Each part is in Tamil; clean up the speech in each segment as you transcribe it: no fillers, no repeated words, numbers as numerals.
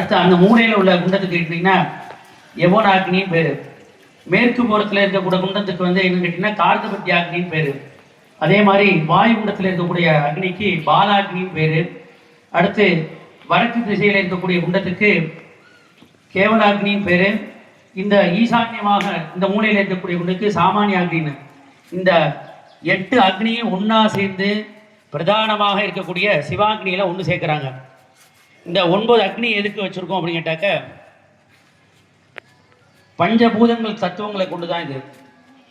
அடுத்து அந்த மூலையில் உள்ள குண்டத்துக்கு கேட்டீங்கன்னா யவன அக்னின்னு பேரு. மேற்கு புறத்தில் இருக்கக்கூடிய குண்டத்துக்கு வந்து என்ன கேட்டீங்கன்னா கார்கபத்தி அக்னின்னு பேரு. அதே மாதிரி வாயு குண்டத்தில் இருக்கக்கூடிய அக்னிக்கு பாலாக்னின்னு பேரு. அடுத்து வடக்கு திசையில் இருக்கக்கூடிய குண்டத்துக்கு கேவலாக்னின்னு பேரு. இந்த ஈசான்யமாக இந்த மூலையில் இருக்கக்கூடிய குண்டத்துக்கு சாமானிய அக்னின்னு. இந்த 8 அக்னியும் ஒன்றா சேர்ந்து பிரதானமாக இருக்கக்கூடிய சிவாக்னியில் ஒன்று சேர்க்குறாங்க. இந்த 9 அக்னி எதுக்கு வச்சுருக்கோம் அப்படின்னு கேட்டாக்க பஞ்சபூதங்கள் தத்துவங்களை கொண்டு தான் இது.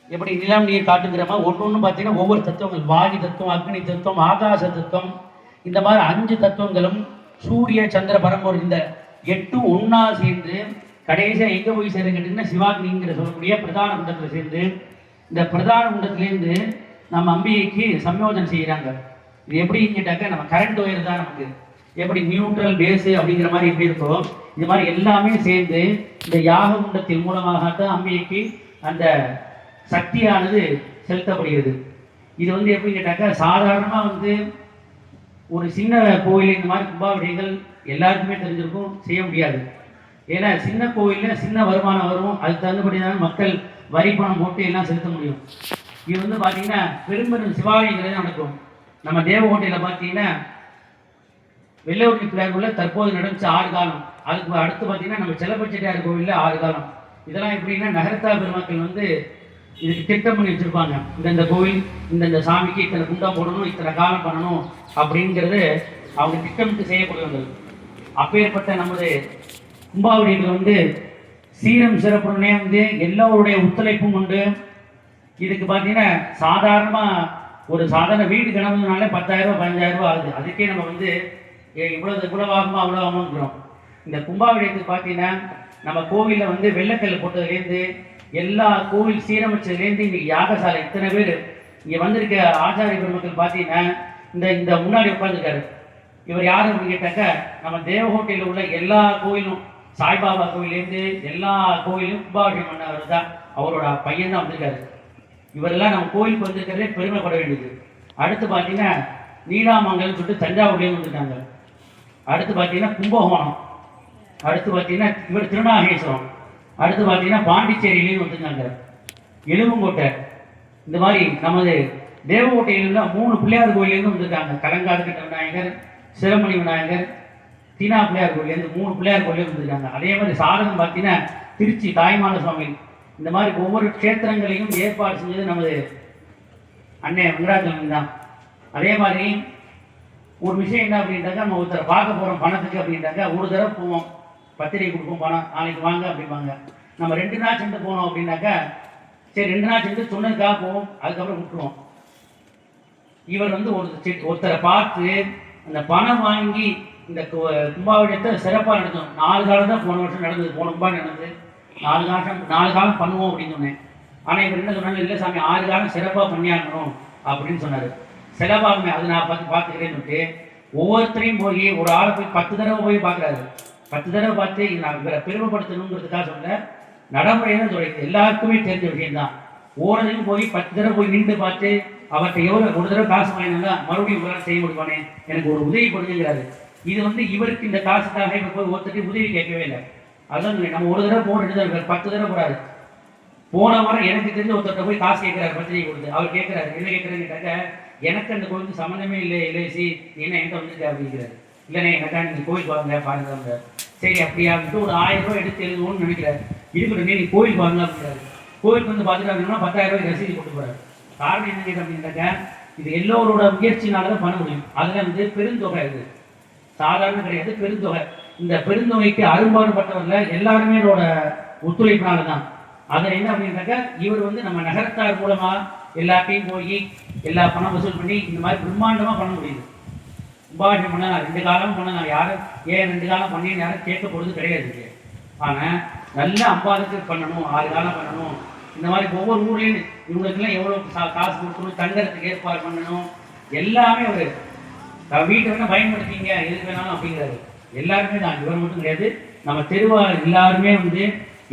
எப்படி நிலம் நீர் காட்டுங்கிறமா ஒன்று பார்த்தீங்கன்னா ஒவ்வொரு தத்துவங்கள், வாயு தத்துவம், அக்னி தத்துவம், ஆகாச தத்துவம், இந்த மாதிரி 5 தத்துவங்களும் சூரிய சந்திர பரம்பொருள் இந்த 8 ஒன்றா சேர்ந்து கடைசியாக எங்கே போய் சேர கேட்டிங்கன்னா சிவாக்னிங்கிற சொல்லக்கூடிய பிரதான குண்டத்தில் சேர்ந்து இந்த பிரதான குண்டத்துலேருந்து நம்ம அம்பிகைக்கு சம்யோஜனம் செய்கிறாங்க. இது எப்படின்னு கேட்டாக்க நம்ம கரண்ட் ஒயர் தான் நமக்கு எப்படி நியூட்ரல் பேஸு அப்படிங்கிற மாதிரி எப்படி இருக்கோ இது மாதிரி எல்லாமே சேர்ந்து இந்த யாக குண்டத்தின் மூலமாகத்தான் அம்பிகைக்கு அந்த சக்தியானது செலுத்தப்படுகிறது. இது வந்து எப்படின்னு கேட்டாக்கா சாதாரணமாக வந்து ஒரு சின்ன கோயில் இந்த மாதிரி கும்பாபிஷேகங்கள் எல்லாருக்குமே தெரிஞ்சிருக்கும், செய்ய முடியாது. ஏன்னா சின்ன கோயிலில் சின்ன வருமானம் வரும், அதுக்கு தகுந்தபடியான மக்கள் வரி பணம் போட்டு எல்லாம் செலுத்த முடியும். இது வந்து பார்த்தீங்கன்னா பெரும்பெரும் சிவாலயங்கிறது நடக்கும். நம்ம தேவகோட்டையில் பார்த்தீங்கன்னா வெள்ளவூர்த்தி பிள்ளையார் தற்போது நடந்துச்சு 6 காலம். அதுக்கு அடுத்து பார்த்தீங்கன்னா நம்ம செல்லப்பச்செட்டியார் கோவிலில் 6 காலம். இதெல்லாம் எப்படின்னா நகரத்தார் பெருமக்கள் வந்து இதுக்கு திட்டம் பண்ணி வச்சுருப்பாங்க. இந்த கோவில் இந்த சாமிக்கு இத்தனை குண்டம் போடணும், இத்தனை காலம் பண்ணணும் அப்படிங்கிறது அவங்க திட்டமிட்டு செய்யக்கூடியவர்கள். அப்பேற்பட்ட நமது கும்பாவளிகள் வந்து சீரம் சிறப்புடனே வந்து எல்லோருடைய ஒத்துழைப்பும் உண்டு. இதுக்கு பார்த்தீங்கன்னா சாதாரணமாக ஒரு சாதாரண வீடு கிளம்புனாலே 10,000 ரூபா 15,000 ரூபா ஆகுது. அதுக்கே நம்ம வந்து இவ்வளோ ஆகுமா அவ்வளோ ஆகுங்கிறோம். இந்த கும்பாபிஷேகத்துக்கு பார்த்தீங்கன்னா நம்ம கோவிலில் வந்து வெள்ளைக்கல் போட்டதுலேருந்து எல்லா கோவில் சீரமைச்சதுலேருந்து இன்றைக்கி யாகசாலை இத்தனை பேர் இங்கே வந்திருக்க ஆச்சாரிய பெருமக்கள் பார்த்தீங்கன்னா இந்த முன்னாடி உட்காந்துருக்காரு. இவர் யார் அப்படின்னு கேட்டாக்க நம்ம தேவகோட்டையில் உள்ள எல்லா கோயிலும் சாய்பாபா கோயிலேருந்து எல்லா கோயிலும் கும்பாபிஷேகம் பண்ணவர் தான், அவரோட பையன் தான் வந்திருக்காரு. இவரெல்லாம் நம்ம கோயிலுக்கு வந்திருக்கிறதே பெருமைப்பட வேண்டியது. அடுத்து பார்த்தீங்கன்னா நீலாமங்கல்னு சொல்லிட்டு தஞ்சாவூர்லேயும் வந்துருக்காங்க. அடுத்து பார்த்தீங்கன்னா கும்பகோணம், அடுத்து பார்த்தீங்கன்னா இவர் திருநாகேஸ்வரம், அடுத்து பார்த்தீங்கன்னா பாண்டிச்சேரியிலையும் வந்துருக்காங்க, எலும்புங்கோட்டை. இந்த மாதிரி நமது தேவகோட்டையில 3 பிள்ளையார் கோயிலேருந்து வந்திருக்காங்க. கலங்காதுகிட்ட விநாயகர், சிரமணி விநாயகர், தீனா பிள்ளையார் கோயிலேருந்து 3 பிள்ளையார் கோயிலேருந்து வந்திருக்காங்க. அதே மாதிரி சாதகம் பார்த்தீங்கன்னா திருச்சி தாய்மான சுவாமி. இந்த மாதிரி ஒவ்வொரு க்ஷேத்திரங்களையும் ஏற்பாடு செஞ்சது நமது அண்ணன் வெங்கடாச்சலம் தான். அதே மாதிரி ஒரு விஷயம் என்ன அப்படின்ட்டாக்கா நம்ம ஒருத்தரை பார்க்க போகிறோம் பணத்துக்கு அப்படின்ட்டாக்கா ஒரு தடவை போவோம், பத்திரிகை கொடுப்போம், பணம் நாளைக்கு வாங்க அப்படிம்பாங்க. நம்ம 2 நாள் சென்று போனோம் அப்படின்னாக்கா சரி 2 நாள் சென்று சொன்னதுக்காக போவோம், அதுக்கப்புறம் விட்டுருவோம். இவர் வந்து ஒருத்தரை பார்த்து அந்த பணம் வாங்கி இந்த கும்பாபிஷேகத்தை சிறப்பாக நடத்தணும். 4 காலம் தான் போன வருஷம் நடந்தது, போன கும்பாபிஷேகம் நடந்தது. 4 காலம் பண்ணுவோம் அப்படின்னு சொன்னேன். ஆனால் இவர் என்ன சொன்னாங்க, இல்லை சாமி 6 காலம் சிறப்பாக பண்ணியாகணும் அப்படின்னு சொன்னார். சிறப்பாகுமே அது நான் பார்த்துக்கிறேன்னு சொல்லிட்டு ஒவ்வொருத்தரையும் போய் ஒரு ஆளை போய் 10 தடவை போய் பார்க்குறாரு. 10 தடவை பார்த்து நான் இவரை பெருமைப்படுத்தணுங்கிறதுக்காக சொன்ன நடைமுறையை தான் சொல்லிடுது. எல்லாருக்குமே தெரிஞ்ச விஷயம்தான். ஓரதையும் போய் 10 தடவை போய் நின்று பார்த்து அவர்கிட்ட எவ்வளோ ஒரு தடவை காசு வாங்கினா மறுபடியும் உங்களால் செய்ய முடியுமானே, எனக்கு ஒரு உதவி கொடுங்கிறாரு. இது வந்து இவருக்கு இந்த காசுக்காக இப்போ போய் ஒருத்தருக்கு உதவி கேட்கவே இல்லை. அதான் நம்ம ஒரு தடவை போன 2 தடவை 10 தடவை போகிறாரு. போன வாரம் எனக்கு தெரிஞ்ச ஒருத்தர்கிட்ட போய் காசு கேட்குறாரு, பத்திரிகை கொடுத்து. அவர் கேட்குறாரு, என்ன கேட்குறேன்னு கேட்டாக்க எனக்கு அந்த கோயிலுக்கு சம்மந்தமே இல்லை சி என்ன என்கிட்ட வந்துட்டு அப்படிங்கிறாரு. இல்லைண்ணே எனக்கா நீங்கள் கோயில் பாருங்க பாருங்க. சரி அப்படியா அப்படின்ட்டு ஒரு 1000 ரூபா எடுத்து எழுதுவோன்னு நினைக்கிறாரு. இதுக்கு நீ கோயில் பாருங்க அப்படிங்கிறாரு. கோயிலுக்கு வந்து பார்த்துட்டாங்கன்னா 10,000 ரூபாய் ரசீது கொடுத்து போகிறாரு. காரணம் என்ன கேட்க அப்படின்னாக்க இது எல்லோரோட முயற்சினால தான் பண்ண முடியும். அதில் வந்து பெருந்தொகை, இது சாதாரண கிடையாது, பெருந்தொகை. இந்த பெருந்தொகைக்கு அரும்பாடுபட்டவர்கள் எல்லாருமே இதோட ஒத்துழைப்பினால தான். அதில் என்ன அப்படின்னாக்கா இவர் வந்து நம்ம நகரத்தார் மூலமாக எல்லாத்தையும் போய் எல்லா பணம் வசூல் பண்ணி இந்த மாதிரி பிரம்மாண்டமாக பண்ண முடியுது. கும்பாபிஷேகம் பண்ண நான் 2 காலம் பண்ண நான் யாரும் 2 காலம் பண்ணின்னு யாரும் கேட்க போகிறது கிடையாது. ஆனால் நல்ல அம்பாளுக்கு பண்ணணும், 6 காலம் பண்ணணும். இந்த மாதிரி ஒவ்வொரு ஊர்லேயும் இவங்களுக்குலாம் எவ்வளோ காசு கொடுக்கணும், தங்கறதுக்கு ஏற்பாடு பண்ணணும், எல்லாமே ஒரு வீட்டை வேணால் பயன்படுத்திங்க எதுக்கு வேணாலும் அப்படிங்கிறாரு. எல்லாருமே தான், இவர் மட்டும் கிடையாது, நம்ம தெருவாளர் எல்லாருமே வந்து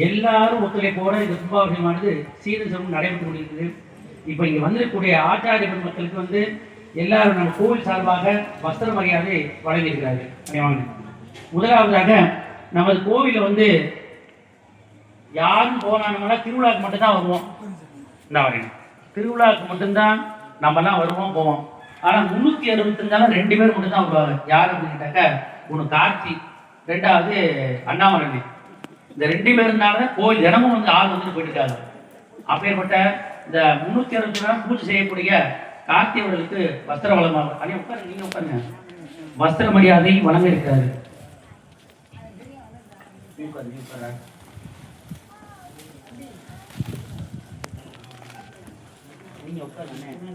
எல்லாரும் ஒத்துழைப்போட இந்த கும்பாபிஷேகமானது சீரும் சிறப்பும் நடைபெற்று கொண்டிருக்குது. இப்போ இங்கே வந்திருக்கக்கூடிய ஆச்சாரிய பெருமக்களுக்கு வந்து எல்லாரும் நம்ம கோவில் சார்பாக வஸ்திர மரியாதை வழங்கியிருக்கிறார்கள். முதலாவதாக நமது கோவிலில் வந்து யாரும் போனாங்கன்னா திருவிழாவுக்கு மட்டும்தான் வருவோம். இந்த வரேன் திருவிழாவுக்கு மட்டும்தான் நம்மலாம் வருவோம் போவோம். ஆனால் 365 2 பேர் மட்டும்தான் வருவாங்க. யார் அப்படின்னு கேட்டாக்க, ஒன்று கார்த்தி, ரெண்டாவது அண்ணாமலை. இந்த 2 பேருனால கோவில் தினமும் வந்து ஆள் வந்துட்டு போயிட்டு இருக்காங்க. அப்பேற்பட்ட இந்த 360 நாள் பூஜை செய்யக்கூடிய கார்த்தி அவர்களுக்கு வஸ்திர வளமாக அண்ணே உட்காருங்க, நீங்க உட்காருங்க, வஸ்திர மரியாதை வழங்க இருக்கிறாரு. நீங்க உட்காருங்க.